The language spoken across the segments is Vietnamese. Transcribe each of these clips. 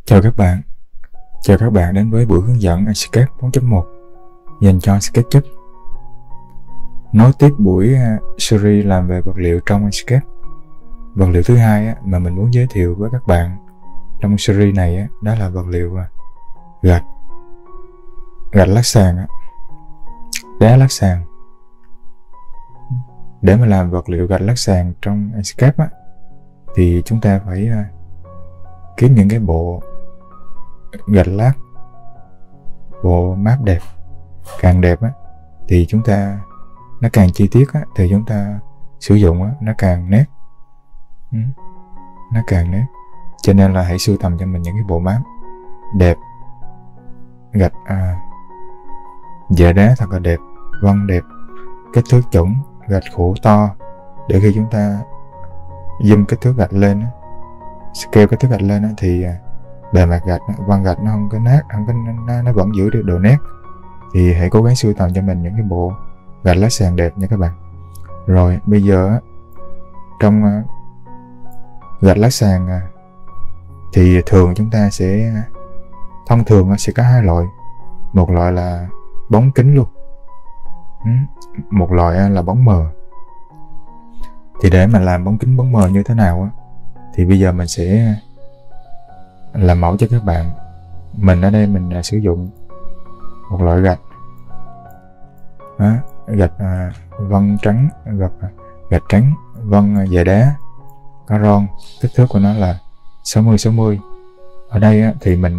Chào các bạn đến với buổi hướng dẫn Enscape 4.1 dành cho SketchUp. Nối tiếp buổi series làm về vật liệu trong Enscape. Vật liệu thứ hai mà mình muốn giới thiệu với các bạn trong series này đó là vật liệu gạch lát sàn, đá lát sàn. Để mà làm vật liệu gạch lát sàn trong Enscape thì chúng ta phải kiếm những cái bộ gạch lát, bộ map đẹp. Càng đẹp thì chúng ta nó càng chi tiết thì chúng ta sử dụng nó càng nét, cho nên là hãy sưu tầm cho mình những cái bộ map đẹp, gạch dẻ đá thật là đẹp, vân đẹp, kích thước chuẩn, gạch khổ to, để khi chúng ta zoom kích thước gạch lên, scale kích thước gạch lên thì bề mặt gạch, vân gạch nó không có nát, nó vẫn giữ được độ nét. Thì hãy cố gắng sưu tầm cho mình những cái bộ gạch lát sàn đẹp nha các bạn. Rồi bây giờ trong gạch lát sàn thì thường chúng ta sẽ thông thường sẽ có hai loại. Một loại là bóng kính luôn, một loại là bóng mờ. Thì để mà làm bóng kính bóng mờ như thế nào thì bây giờ mình sẽ làm mẫu cho các bạn. Mình ở đây mình sử dụng một loại gạch gạch vân trắng, gạch trắng vân dẻ đá có ron, kích thước của nó là 60-60. Ở đây thì mình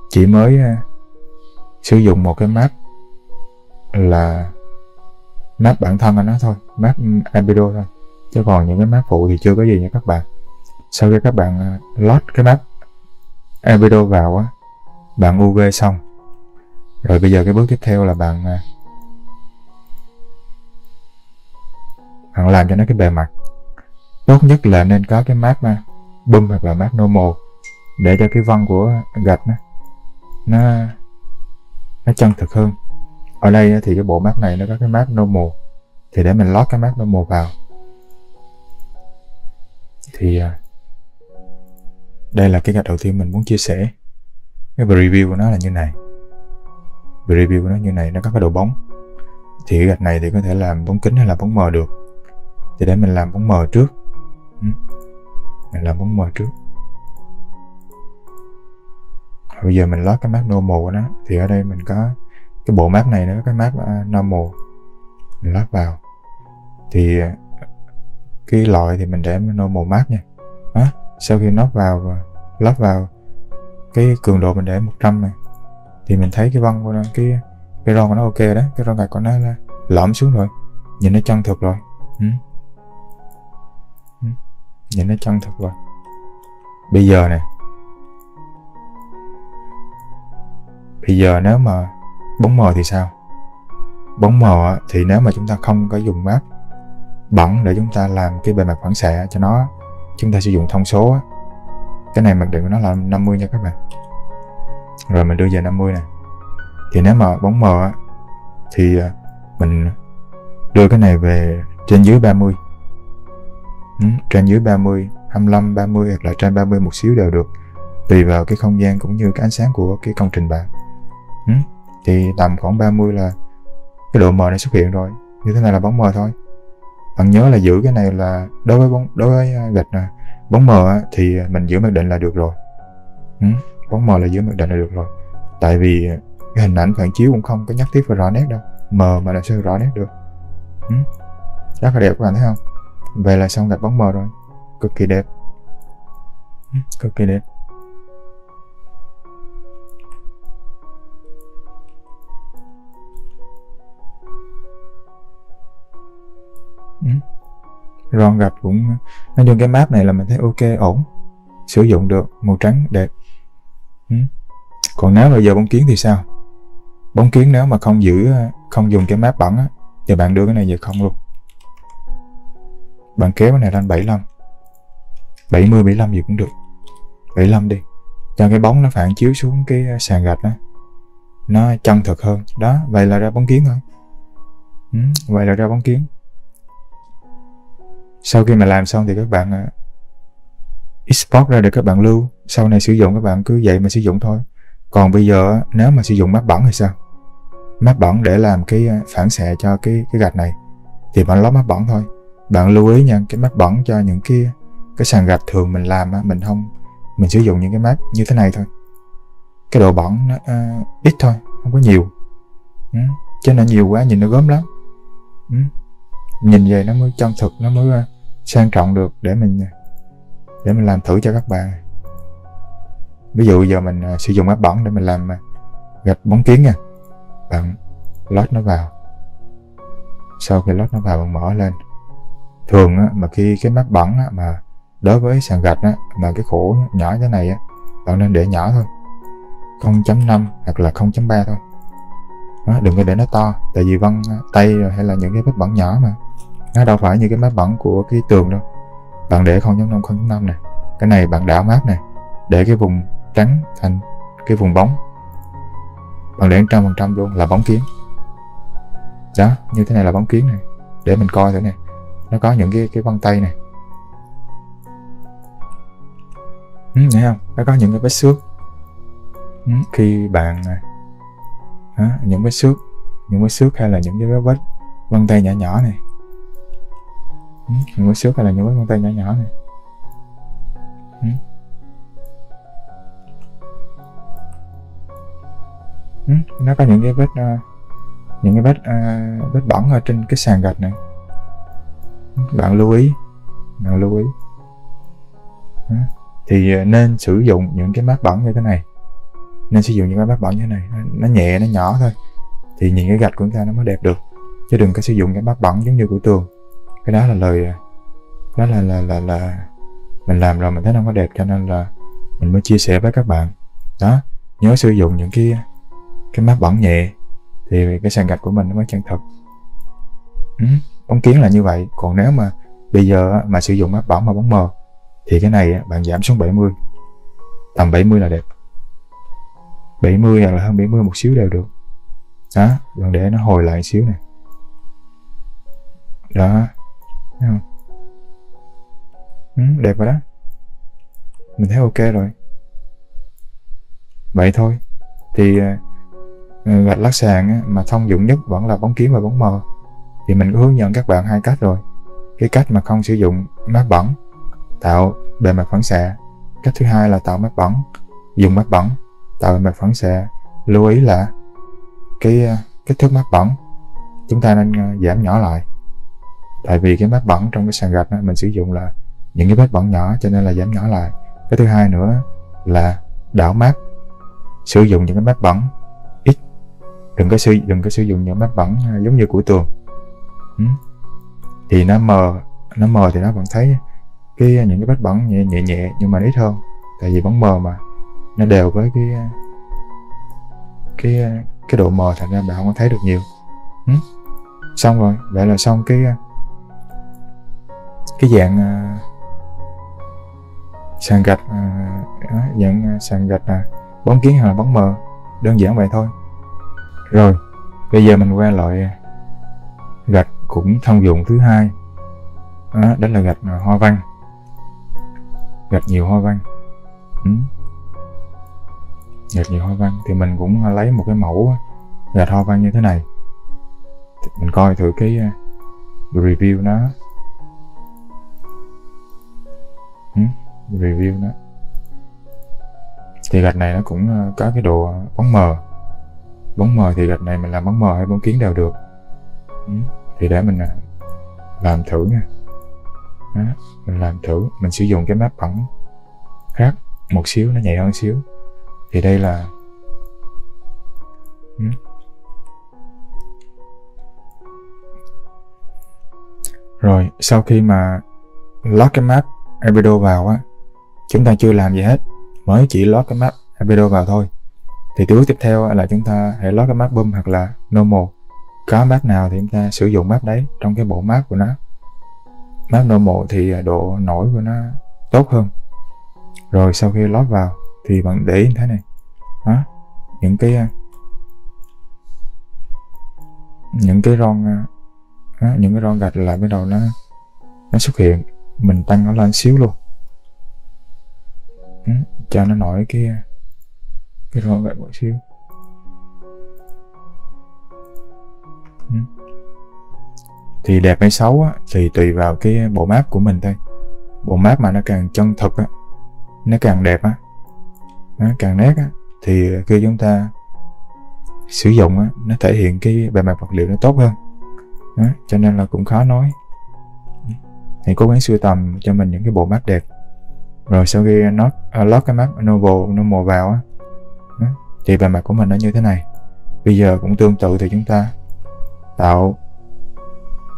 chỉ mới sử dụng một cái map là map bản thân của nó thôi, map albedo thôi, chứ còn những cái map phụ thì chưa có gì nha các bạn. Sau khi các bạn load cái map albedo vào bạn UV xong rồi, bây giờ cái bước tiếp theo là bạn làm cho nó cái bề mặt. Tốt nhất là nên có cái map bum hoặc là map normal, để cho cái vân của gạch nó chân thực hơn. Ở đây thì cái bộ map này nó có cái map normal, thì để mình load cái map normal vào thì đây là cái gạch đầu tiên mình muốn chia sẻ. Cái preview của nó là như này, preview của nó như này, nó có cái độ bóng. Thì cái gạch này thì có thể làm bóng kính hay là bóng mờ được. Thì để mình làm bóng mờ trước, mình làm bóng mờ trước. Bây giờ mình load cái map normal của nó. Thì ở đây mình có cái bộ map này, nó có cái map normal, mình load vào. Thì cái loại thì mình để normal map nha. Sau khi load vào cái cường độ mình để 100 này, thì mình thấy cái vân của nó, cái ron của nó ok đó, cái ron gạch của nó là lõm xuống rồi, nhìn nó chân thực rồi. Nhìn nó chân thực rồi. Bây giờ nếu mà bóng mờ thì sao? Bóng mờ thì nếu mà chúng ta không có dùng map bẩn để chúng ta làm cái bề mặt phản xạ cho nó, chúng ta sử dụng thông số cái này mặc định của nó là 50 nha các bạn. Rồi mình đưa về 50 này. Thì nếu mà bóng mờ thì mình đưa cái này về trên dưới 30, trên dưới 30, 25, 30 hoặc là trên 30 một xíu đều được, tùy vào cái không gian cũng như cái ánh sáng của cái công trình bạn. Thì tầm khoảng 30 là cái độ mờ này xuất hiện rồi. Như thế này là bóng mờ thôi. Bạn nhớ là giữ cái này là đối với gạch bóng mờ thì mình giữ mặc định là được rồi. Bóng mờ là giữ mặc định là được rồi. Tại vì cái hình ảnh phản chiếu cũng không có nhất thiết phải rõ nét đâu, mờ mà làm sao rõ nét được. Rất là đẹp các bạn thấy không? Vậy là xong gạch bóng mờ rồi, cực kỳ đẹp, cực kỳ đẹp. Ron gạch cũng, nói chung cái map này là mình thấy ok, ổn, sử dụng được, màu trắng đẹp. Còn nếu bây giờ bóng kiến thì sao? Bóng kiến nếu mà không dùng cái map bẩn thì bạn đưa cái này về không luôn. Bạn kéo cái này lên 75, 70, 75 gì cũng được, 75 đi, cho cái bóng nó phản chiếu xuống cái sàn gạch nó chân thực hơn. Đó, vậy là ra bóng kiến thôi. Vậy là ra bóng kiến. Sau khi mà làm xong thì các bạn export ra để các bạn lưu, sau này sử dụng các bạn cứ vậy mà sử dụng thôi. Còn bây giờ nếu mà sử dụng map bẩn thì sao? Map bẩn để làm cái phản xạ cho cái gạch này thì bạn lót map bẩn thôi. Bạn lưu ý nha, cái map bẩn cho những cái sàn gạch thường mình làm mình sử dụng những cái map như thế này thôi. Cái độ bẩn nó ít thôi, không có nhiều. Chứ nó nhiều quá nhìn nó gớm lắm. Nhìn vậy nó mới chân thực, nó mới sang trọng được để mình làm thử cho các bạn. Ví dụ giờ mình sử dụng map bẩn để mình làm gạch bóng kiến nha. Bạn load nó vào. Sau khi load nó vào bạn mở lên. Thường mà khi cái map bẩn mà đối với sàn gạch mà cái khổ nhỏ thế này bạn nên để nhỏ thôi, 0.5 hoặc là 0.3 thôi. Đó, đừng có để nó to, tại vì vân tay hay là những cái vết bẩn nhỏ mà nó đâu phải như cái map bẩn của cái tường đâu. Bạn để 0.5 0.5 này, cái này bạn đảo map này để cái vùng trắng thành cái vùng bóng, bạn để 100% luôn là bóng kiến. Đó, như thế này là bóng kiến này, để mình coi thử này, nó có những cái vân tay này, thấy không, nó có những cái vết xước. Khi bạn những vết xước hay là những cái vết vân tay nhỏ nhỏ này, những vết xước hay là những vết vân tay nhỏ nhỏ này, nó có những cái vết bẩn ở trên cái sàn gạch này. Bạn lưu ý thì nên sử dụng những cái map bẩn như thế này, nó nhẹ, nó nhỏ thôi thì nhìn cái gạch của chúng ta nó mới đẹp được, chứ đừng có sử dụng cái map bẩn giống như của tường. Cái đó là là mình làm rồi mình thấy nó không có đẹp, cho nên là mình mới chia sẻ với các bạn. Đó, nhớ sử dụng những cái map bẩn nhẹ thì cái sàn gạch của mình nó mới chân thực. Bóng kiến là như vậy. Còn nếu mà bây giờ mà sử dụng map bẩn mà bóng mờ thì cái này bạn giảm xuống 70, tầm 70 là đẹp, 70 hoặc là hơn 70 một xíu đều được. Đó, bạn để nó hồi lại xíu này. Đó, thấy không? Đẹp rồi đó, mình thấy ok rồi. Vậy thôi thì gạch lát sàn mà thông dụng nhất vẫn là bóng kiến và bóng mờ. Thì mình có hướng dẫn các bạn hai cách rồi. Cái cách mà không sử dụng map bẩn tạo bề mặt phản xạ, cách thứ hai là tạo map bẩn, dùng map bẩn tạo bề mặt phản xạ. Lưu ý là cái kích thước map bẩn chúng ta nên giảm nhỏ lại, tại vì cái map bẩn trong cái sàn gạch mình sử dụng là những cái vết bẩn nhỏ, cho nên là giảm nhỏ lại. Cái thứ hai nữa là đảo map, sử dụng những cái map bẩn ít, đừng có sử dụng những map bẩn giống như của tường. Thì nó mờ thì nó vẫn thấy những cái vết bẩn nhẹ nhưng mà ít hơn, tại vì bóng mờ mà nó đều với cái độ mờ, thành ra bạn không có thấy được nhiều. Xong rồi, vậy là xong cái dạng sàn gạch, dạng sàn gạch bóng kiến hoặc là bóng mờ, đơn giản vậy thôi. Rồi bây giờ mình qua loại gạch cũng thông dụng thứ hai, đó là gạch hoa văn, gạch nhiều hoa văn. Gạch nhiều hoa văn thì mình cũng lấy một cái mẫu gạch hoa văn như thế này, thì mình coi thử cái review nó. Review nó thì gạch này nó cũng có cái độ bóng mờ thì gạch này mình làm bóng mờ hay bóng kiến đều được. Thì để mình làm thử nha. Đó, mình làm thử, mình sử dụng cái map bẩn khác một xíu, nó nhẹ hơn xíu. Thì đây là rồi sau khi mà load cái map albedo vào chúng ta chưa làm gì hết, mới chỉ load cái map albedo vào thôi. Thì bước tiếp theo là chúng ta hãy load cái map boom hoặc là normal. Có map nào thì chúng ta sử dụng map đấy trong cái bộ map của nó. Map normal thì độ nổi của nó tốt hơn. Rồi sau khi load vào thì bạn để ý thế này. Đó, những cái ron Đó, những cái ron gạch lại bắt đầu nó xuất hiện. Mình tăng nó lên xíu luôn. Cho nó nổi cái ron gạch một xíu. Thì đẹp hay xấu á, thì tùy vào cái bộ map của mình thôi. Bộ map mà nó càng chân thực á, nó càng đẹp á, nó càng nét á, thì khi chúng ta sử dụng á, nó thể hiện cái bề mặt vật liệu nó tốt hơn. Đó, cho nên là cũng khó nói. Thì cố gắng sưu tầm cho mình những cái bộ map đẹp. Rồi sau khi lót cái map normal vào á, thì bề mặt của mình nó như thế này. Bây giờ cũng tương tự thì chúng ta tạo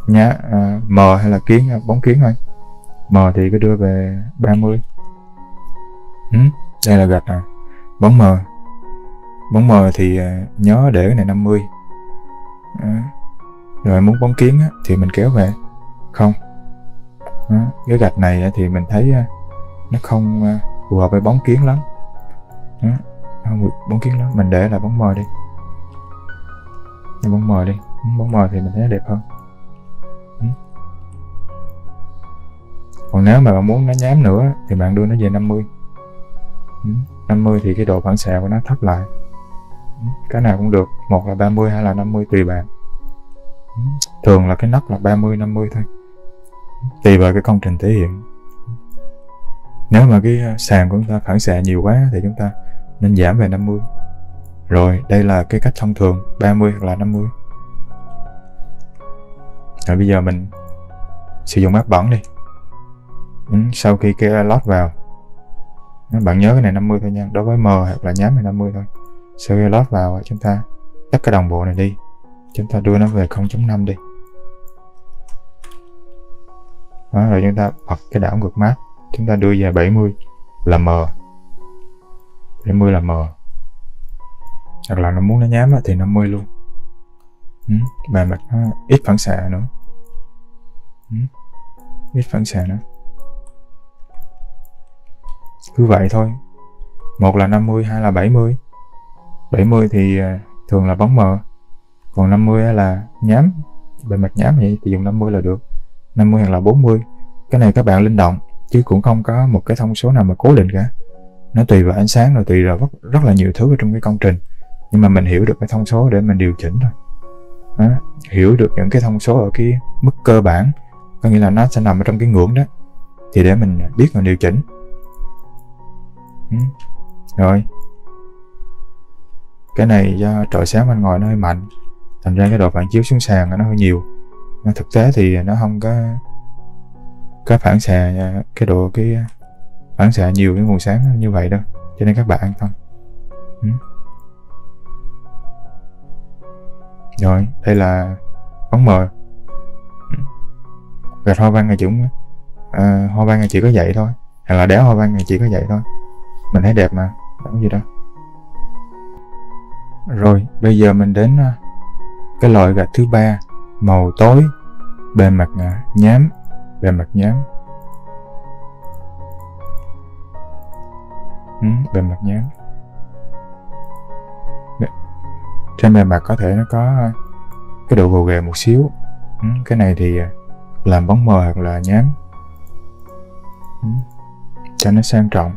M hay là bóng kiến thôi. M thì cứ đưa về 30. Đây là gạch nè. Bóng M thì nhớ để cái này 50. Rồi muốn bóng kiến á, thì mình kéo về 0. Cái gạch này thì mình thấy nó không phù hợp với bóng kiến lắm. Không bóng kiến lắm, mình để là bóng M đi. Bóng M đi. Bóng M thì mình thấy nó đẹp hơn. Còn nếu mà bạn muốn nó nhám nữa thì bạn đưa nó về 50. 50 thì cái độ phản xạ của nó thấp lại. Cái nào cũng được, một là 30 hay là 50 tùy bạn. Thường là cái nấc là 30-50 thôi, tùy vào cái công trình thể hiện. Nếu mà cái sàn của chúng ta phản xạ nhiều quá thì chúng ta nên giảm về 50. Rồi đây là cái cách thông thường, 30 hoặc là 50. Rồi bây giờ mình sử dụng map bẩn đi. Sau khi cái lót vào, bạn nhớ cái này 50 thôi nha, đối với M hoặc là nhám thì 50 thôi. Sau khi lót vào, chúng ta tắt cái đồng bộ này đi, chúng ta đưa nó về 0.5 đi. Đó, rồi chúng ta bật cái đảo ngược map, chúng ta đưa về 70 là M. 70 là M. Hoặc là nó muốn nó nhám thì 50 luôn. Bề mặt nó ít phản xạ nữa. Ít phản xạ nữa. Cứ vậy thôi. Một là 50, hai là 70. 70 thì thường là bóng M. Còn 50 là nhám, bề mặt nhám vậy thì dùng 50 là được. 50 hoặc là 40. Cái này các bạn linh động, chứ cũng không có một cái thông số nào mà cố định cả. Nó tùy vào ánh sáng, rồi tùy vào rất là nhiều thứ ở trong cái công trình. Nhưng mà mình hiểu được cái thông số để mình điều chỉnh thôi. Đó, hiểu được những cái thông số ở cái mức cơ bản, có nghĩa là nó sẽ nằm ở trong cái ngưỡng đó, thì để mình biết mình điều chỉnh. Rồi cái này do trời sáng bên ngoài nó hơi mạnh, thành ra cái độ phản chiếu xuống sàn nó hơi nhiều. Nhưng thực tế thì nó không có phản xạ cái phản xạ nhiều cái nguồn sáng như vậy đâu, cho nên các bạn an tâm. Rồi đây là bóng M. Gạch hoa văn này chúng hoa văn này chỉ có vậy thôi, hay là đéo hoa văn này chỉ có vậy thôi, mình thấy đẹp mà, không có gì đâu. Rồi bây giờ mình đến cái loại gạch thứ ba, màu tối, bề mặt nhám. Bề mặt nhám. Bề mặt nhám. Trên bề mặt có thể nó có cái độ gồ ghề một xíu. Cái này thì làm bóng mờ hoặc là nhám cho nó sang trọng.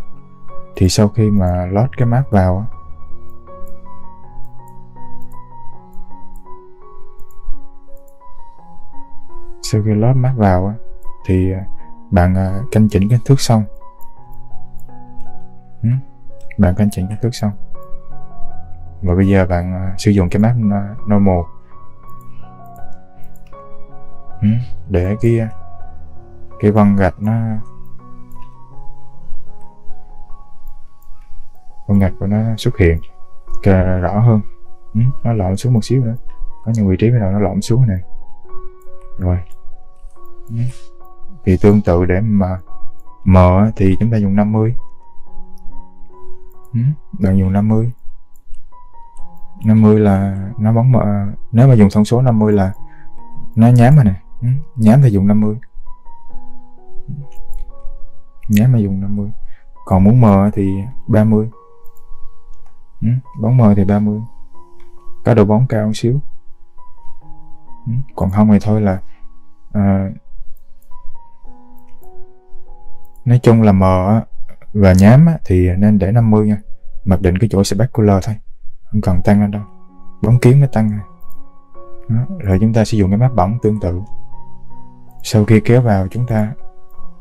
Thì sau khi mà lót cái map vào, sau khi lót map vào thì bạn canh chỉnh kích thước xong. Bạn canh chỉnh kích thước xong, và bây giờ bạn sử dụng cái map normal để cái vân gạch vân gạch của nó xuất hiện rõ hơn. Nó lõm xuống một xíu nữa, có những vị trí bắt đầu nó lõm xuống này. Rồi thì tương tự để mà M thì chúng ta dùng 50. Bạn dùng 50. 50 là nó bóng M. Nếu mà dùng thông số 50 là nó nhám rồi nè. Nhám thì dùng 50. Nhám mà dùng 50. Còn muốn M thì 30. Bóng M thì 30. Có độ bóng cao một xíu. Còn không thì thôi là nói chung là mờ và nhám thì nên để 50 nha, mặc định cái chỗ specular thôi, không cần tăng lên đâu, bóng kiếm nó tăng đó. Rồi chúng ta sử dụng cái map bẩn tương tự, sau khi kéo vào chúng ta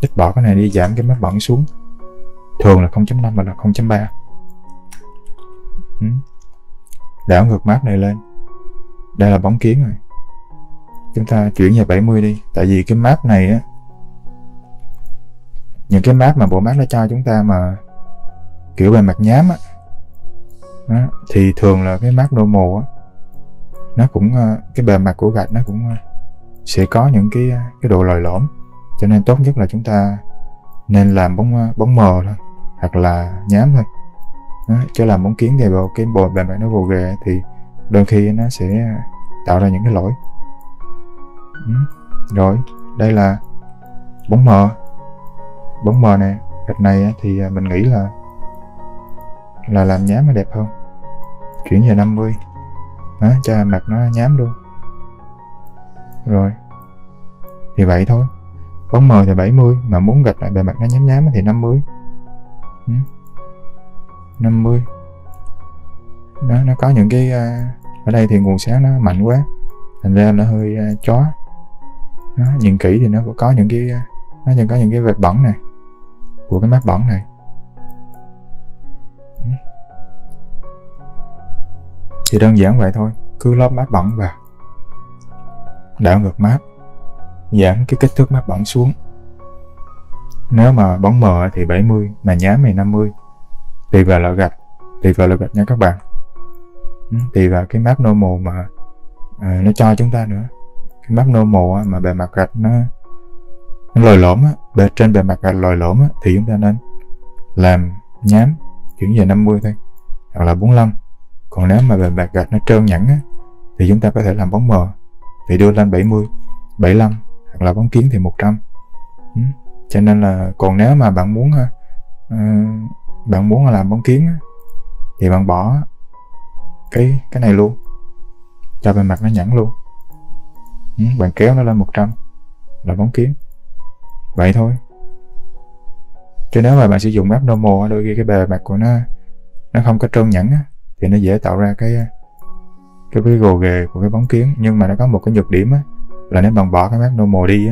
ít bỏ cái này đi, giảm cái map bẩn xuống, thường là 0.5 và là 0.3. Đảo ngược map này lên, đây là bóng kiến rồi, chúng ta chuyển về 70 đi, tại vì cái map này á, những cái map mà bộ map nó cho chúng ta mà kiểu bề mặt nhám á, thì thường là cái map normal á, nó cũng cái bề mặt của gạch nó cũng sẽ có những cái độ lồi lõm, cho nên tốt nhất là chúng ta nên làm bóng mờ thôi, hoặc là nhám thôi đó, chứ làm bóng kiến thì cái bộ bề mặt nó gồ ghề thì đôi khi nó sẽ tạo ra những cái lỗi. Rồi đây là bóng mờ này, gạch này thì mình nghĩ là làm nhám nó đẹp hơn, chuyển về 50 đó, cho mặt nó nhám luôn. Rồi thì vậy thôi, bóng mờ thì 70, mà muốn gạch lại bề mặt nó nhám thì 50. 50 đó, nó có những cái ở đây thì nguồn sáng nó mạnh quá, thành ra nó hơi chói đó, nhìn kỹ thì nó có những cái có những cái vệt bẩn này của cái map bẩn này. Thì đơn giản vậy thôi, cứ lót map bẩn vào, đảo ngược map, giảm cái kích thước map bẩn xuống. Nếu mà bóng mờ thì 70, mà nhám thì 50, tùy vào loại gạch nha các bạn, tùy vào cái map normal mà nó cho chúng ta nữa. Cái map normal mà bề mặt gạch nó lồi lõm trên bề mặt gạch lồi lõm thì chúng ta nên làm nhám, chuyển về 50 thôi, hoặc là 45. Còn nếu mà bề mặt gạch nó trơn nhẵn thì chúng ta có thể làm bóng mờ thì đưa lên 70, 75, hoặc là bóng kiến thì 100. Cho nên là còn nếu mà bạn muốn làm bóng kiến thì bạn bỏ cái này luôn, cho bề mặt nó nhẵn luôn, bạn kéo nó lên 100 là bóng kiến. Vậy thôi. Chứ nếu mà bạn sử dụng map normal, đôi khi cái bề mặt của nó không có trơn nhẵn thì nó dễ tạo ra cái gồ ghề của cái bóng kiến. Nhưng mà nó có một cái nhược điểm là nếu bạn bỏ cái map normal đi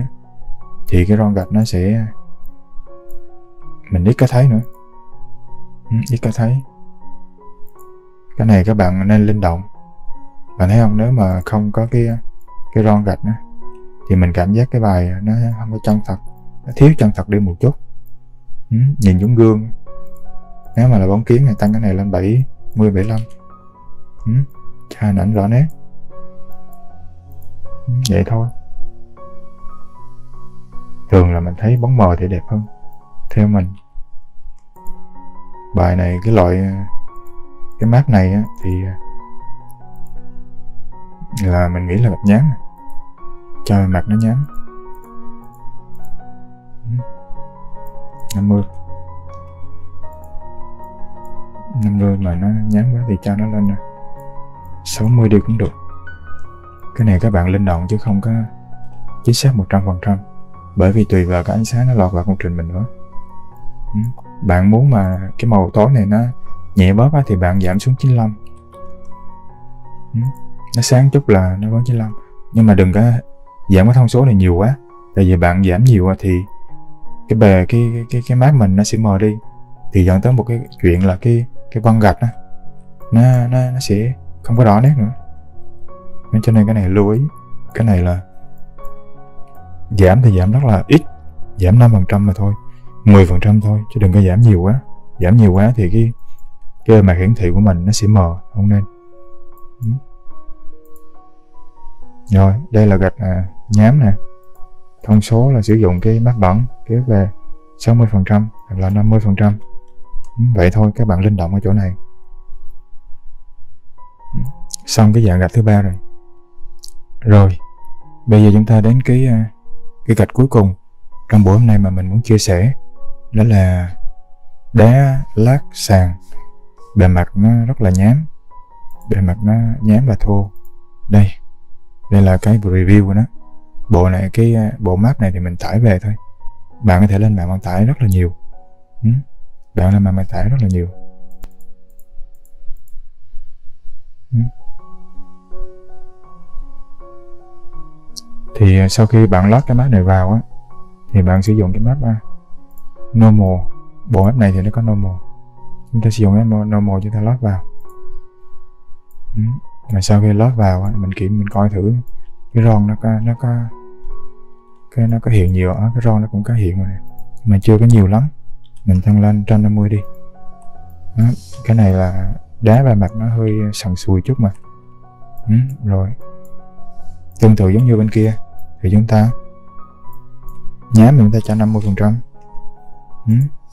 thì cái ron gạch nó sẽ mình ít có thấy nữa, ít có thấy. Cái này các bạn nên linh động. Bạn thấy không, nếu mà không có cái ron gạch thì mình cảm giác cái bài nó không có chân thật, nó thiếu chân thật đi một chút. Nhìn giống gương. Nếu mà là bóng kiến thì tăng cái này lên 70, 75, cho hình ảnh rõ nét. Vậy thôi. Thường là mình thấy bóng mờ thì đẹp hơn, theo mình. Bài này cái map này thì là mình nghĩ là gạch nhám, cho mặt nó nhám. 50 mà nó nhám quá thì cho nó lên 60 đi cũng được. Cái này các bạn linh động chứ không có chính xác 100%, bởi vì tùy vào cái ánh sáng nó lọt vào công trình mình nữa. Bạn muốn mà cái màu tối này nó nhẹ bớt thì bạn giảm xuống 95. Nó sáng chút là nó vẫn 95, nhưng mà đừng có giảm cái thông số này nhiều quá, tại vì bạn giảm nhiều thì cái map mình nó sẽ mờ đi, thì dẫn tới một cái chuyện là cái vân gạch nó sẽ không có rõ nét nữa. Nên cho nên cái này lưu ý, cái này là giảm thì giảm rất là ít, giảm 5% mà thôi, 10% thôi, chứ đừng có giảm nhiều quá. Giảm nhiều quá thì cái màn hiển thị của mình nó sẽ mờ, không nên. Rồi, đây là gạch nhám nè. Thông số là sử dụng cái map bẩn kéo về 60% hoặc là 50%. Vậy thôi, các bạn linh động ở chỗ này. Xong cái dạng gạch thứ ba rồi. Rồi, bây giờ chúng ta đến cái gạch cuối cùng trong buổi hôm nay mà mình muốn chia sẻ, đó là đá lát sàn. Bề mặt nó rất là nhám, bề mặt nó nhám và thô. Đây, Đây là cái review của nó. Bộ này, cái bộ map này thì mình tải về thôi. Bạn có thể lên mạng bạn tải rất là nhiều. Bạn lên mạng bạn tải rất là nhiều. Thì sau khi bạn load cái map này vào á, thì bạn sử dụng cái map normal. Bộ map này thì nó có normal, chúng ta sử dụng cái normal chúng ta load vào. Mà sau khi load vào á, mình coi thử cái ROM nó có hiện nhiều. Cái ROM nó cũng có hiện rồi nè, mà chưa có nhiều lắm. Mình tăng lên 150 đi. Đó, cái này là đá bề mặt nó hơi sần sùi chút mà. Rồi tương tự giống như bên kia thì chúng ta nhám chúng ta cho 50%.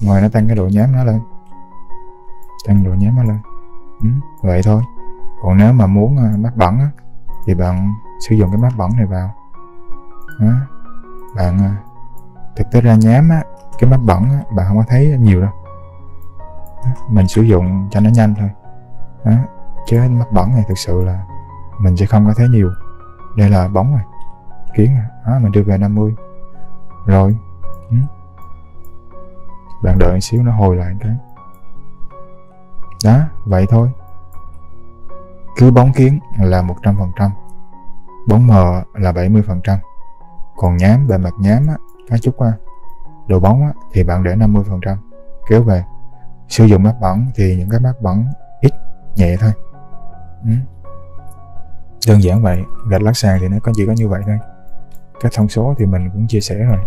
Ngoài nó tăng cái độ nhám nó lên, tăng độ nhám nó lên. Vậy thôi. Còn nếu mà muốn map bẩn á, thì bạn sử dụng cái map bẩn này vào. Đó. Bạn thực tế ra nhám á, cái map bẩn á, bạn không có thấy nhiều đâu. Đó. Mình sử dụng cho nó nhanh thôi. Đó. Chứ map bẩn này thực sự là mình sẽ không có thấy nhiều. Đây là bóng rồi, kiến rồi. Đó, mình đưa về 50 rồi. Bạn đợi một xíu nó hồi lại cái. Đó, vậy thôi. Cứ bóng kiến là 100%, bóng mờ là 70%. Còn nhám, bề mặt nhám á, có chút độ bóng á, thì bạn để 50% kéo về. Sử dụng map bẩn thì những cái map bẩn ít, nhẹ thôi. Đơn giản vậy. Gạch lát sàn thì nó chỉ có như vậy thôi. Các thông số thì mình cũng chia sẻ rồi.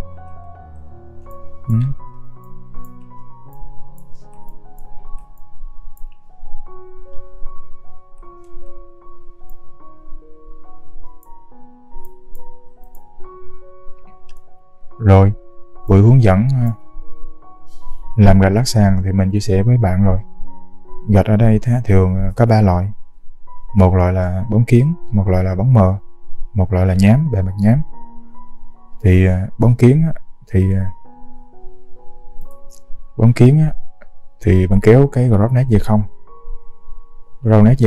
Rồi, buổi hướng dẫn làm gạch lát sàn thì mình chia sẻ với bạn rồi. Gạch ở đây thường có 3 loại. Một loại là bóng kiến, một loại là bóng mờ, một loại là nhám, bề mặt nhám. Thì bóng kiến thì bạn kéo cái groundnet về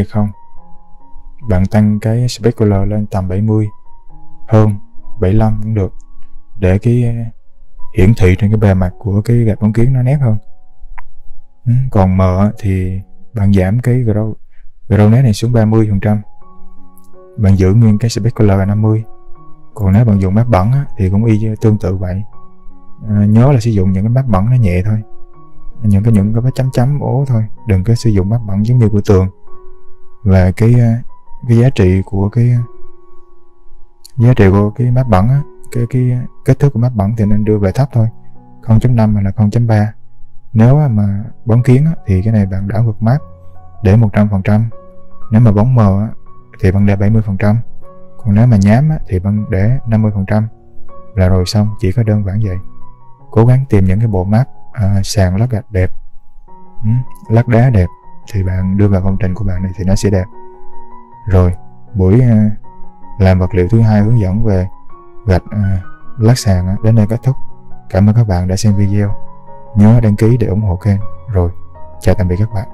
không. Bạn tăng cái specular lên tầm 70 hơn, 75 cũng được, để cái hiển thị trên cái bề mặt của cái gạch bóng kiến nó nét hơn. Còn mờ thì bạn giảm cái groundnet này xuống 30%. Bạn giữ nguyên cái specular là 50. Còn nếu bạn dùng map bẩn thì cũng tương tự vậy. Nhớ là sử dụng những cái map bẩn nó nhẹ thôi, những cái chấm chấm ố thôi. Đừng có sử dụng map bẩn giống như của tường. Và cái giá trị của cái map bẩn á, cái kích thước của map bẩn thì nên đưa về thấp thôi, 0.5 hay là 0.3. Nếu mà bóng kiến thì cái này bạn đảo ngược map để 100%. Nếu mà bóng mờ thì bạn để 70%. Còn nếu mà nhám thì bạn để 50% là rồi xong. Chỉ có đơn giản vậy. Cố gắng tìm những cái bộ map sàn lát gạch đẹp, lát đá đẹp thì bạn đưa vào công trình của bạn này thì nó sẽ đẹp. Rồi buổi làm vật liệu thứ 2 hướng dẫn về gạch lát sàn đến đây kết thúc. Cảm ơn các bạn đã xem video. Nhớ đăng ký để ủng hộ kênh. Rồi, chào tạm biệt các bạn.